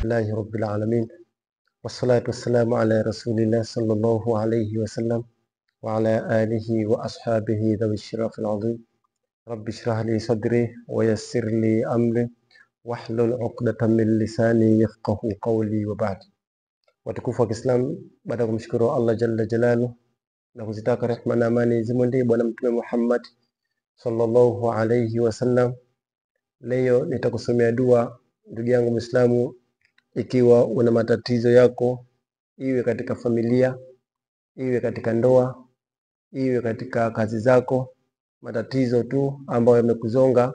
Alhamdulillahi Rabbil Alamin. Wassalatu wassalamu ala Rasulillah sallallahu alayhi wasallam wa ala alihi wa ashabihi dhawi shirafil azim. Rabbi shrah li sadri wa yassir li amri wahlul uqdatan min lisani yafqahu qawli wa ba'd. Watukufu wa Kiislamu, baada ya kumshukuru Allah jalla jalaluhu na kuzitaka rehma na amani zimwendee Bwana Mtume Muhammad sallallahu alayhi wasallam, leo nitakusomea dua ndugu yangu Muislamu. Ikiwa una matatizo yako, iwe katika familia, iwe katika ndoa, iwe katika kazi zako, matatizo tu ambayo yamekuzonga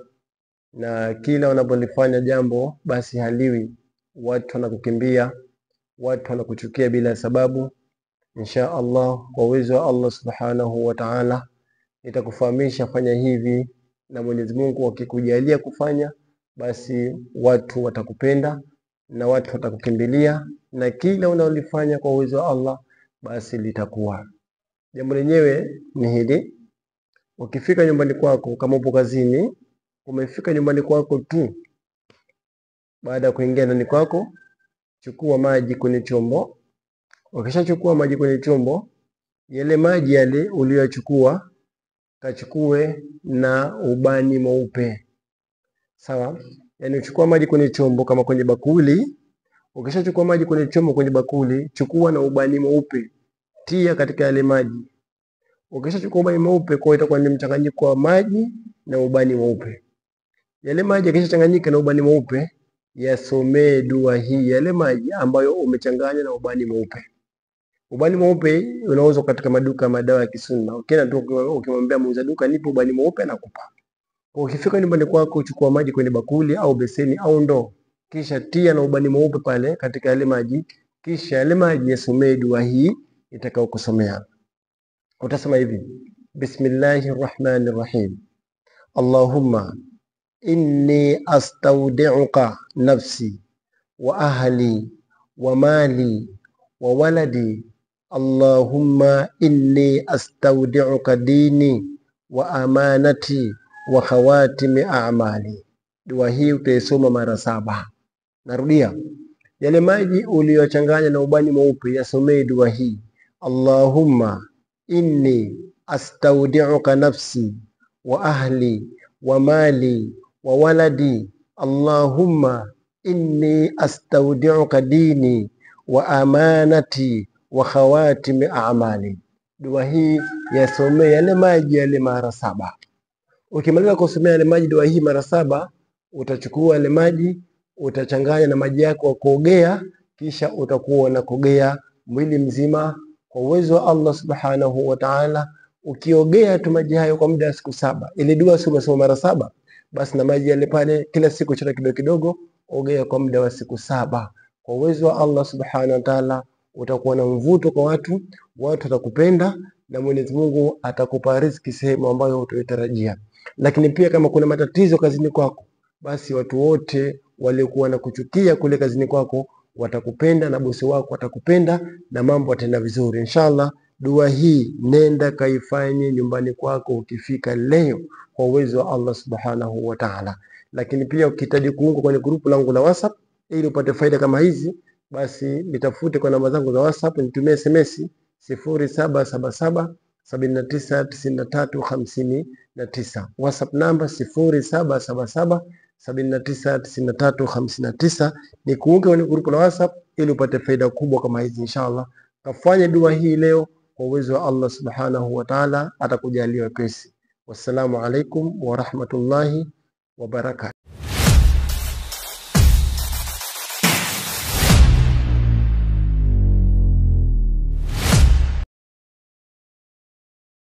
na kila unapolifanya jambo basi haliwi, watu wanakukimbia, watu wanakuchukia bila sababu, insha Allah kwa uwezo wa Allah subhanahu wa ta'ala nitakufahamisha fanya hivi, na Mwenyezi Mungu akikujalia kufanya basi watu watakupenda na watu watakukimbilia, na kila unalofanya kwa uwezo wa Allah basi litakuwa. Jambo lenyewe ni hili: ukifika nyumbani kwako, kama upo kazini, umefika nyumbani kwako tu, baada ya kuingia ndani kwako, chukua maji kwenye chombo. Ukishachukua maji kwenye chombo, yale maji yale uliyochukua kachukue na ubani mweupe, sawa? Yani uchukua maji kwenye chombo kama kwenye bakuli. Ukishachukua maji kwenye chombo kwenye bakuli, chukua na ubani mweupe, tia katika yale maji. Ukishachukua ubani mweupe, kwa itakuwa ni mchanganyiko wa maji na ubani mweupe. Yale maji yakishachanganyika na ubani mweupe, yasomee dua hii yale maji ambayo umechanganya na ubani mweupe. Ubani mweupe unauzwa katika maduka madawa ya kisunna. Ukienda tu ukimwambia muuza duka nipe ubani mweupe anakupa. Ukifika nyumbani kwako, uchukua maji kwenye bakuli au beseni au ndoo, kisha tia na ubani mweupe pale katika yale maji, kisha yale maji yasomee dua hii itakao kusomea. Utasema hivi: Bismillahir Rahmanir Rahim. Allahumma inni astaudi'uka nafsi wa ahli wa mali wa waladi. Allahumma inni astaudi'uka dini wa amanati wa khawatimi a'mali. Dua hii utaisoma mara 7. Narudia, yale maji uliyochanganya na ubani mweupe yasomee dua hii: Allahumma inni astaudi'uka nafsi wa ahli wa mali wa waladi. Allahumma inni astaudi'uka dini wa amanati wa khawatimi a'mali. Dua hii yasomee yale maji yale mara 7. Ukimaliza kusomea yale maji dua hii mara 7, utachukua yale maji utachanganya na maji yako ya kuogea, kisha utakuwa unakogea mwili mzima kwa uwezo wa Allah subhanahu wa ta'ala. Ukiogea tu maji hayo kwa muda wa siku 7, ile dua sio umesoma mara 7, basi na maji yale pale kila siku chota kidogo kidogo, ogea kwa muda wa siku 7. Kwa uwezo wa Allah subhanahu wa ta'ala utakuwa na mvuto kwa watu watakupenda, na Mwenyezi Mungu atakupa riziki sehemu ambayo utatarajia. Lakini pia kama kuna matatizo kazini kwako, basi watu wote waliokuwa na kuchukia kule kazini kwako watakupenda, na bosi wako watakupenda, na mambo yataenda vizuri inshallah. Dua hii nenda kaifanye nyumbani kwako ukifika leo kwa uwezo wa Allah subhanahu wa ta'ala. Lakini pia ukihitaji kuungwa kwenye grupu langu la WhatsApp ili upate faida kama hizi, basi nitafute kwa namba zangu za WhatsApp, nitumie SMS 0777 799359. WhatsApp namba 0777 799359. ni kuunga kwenye grupu la WhatsApp ili upate faida kubwa kama hizi inshallah. Kafanye dua hii leo kwa uwezo wa Allah subhanahu wa ta'ala, atakujalia wepesi. Wassalamu alaikum wa rahmatullahi wa barakatuh.